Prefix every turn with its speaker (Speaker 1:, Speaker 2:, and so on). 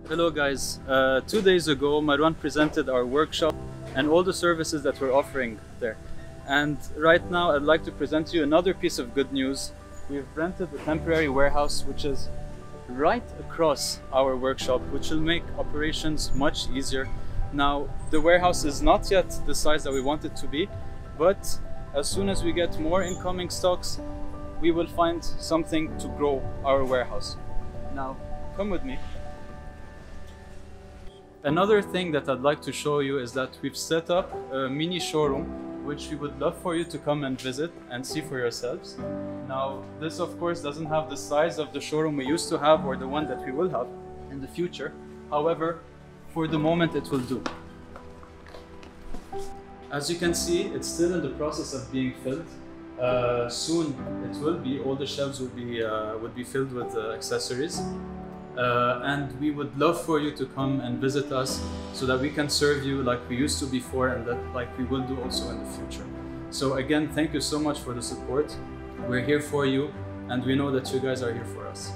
Speaker 1: Hello guys, 2 days ago Marwan presented our workshop and all the services that we're offering there. And right now I'd like to present to you another piece of good news. We've rented a temporary warehouse which is right across our workshop, which will make operations much easier. Now the warehouse is not yet the size that we want it to be, but as soon as we get more incoming stocks, we will find something to grow our warehouse. Now come with me. Another thing that I'd like to show you is that we've set up a mini showroom which we would love for you to come and visit and see for yourselves. Now this of course doesn't have the size of the showroom we used to have or the one that we will have in the future. However, for the moment it will do. As you can see, it's still in the process of being filled. Soon it will be, all the shelves would be filled with accessories. And we would love for you to come and visit us so that we can serve you like we used to before and that like we will do also in the future. So again, thank you so much for the support. We're here for you and we know that you guys are here for us.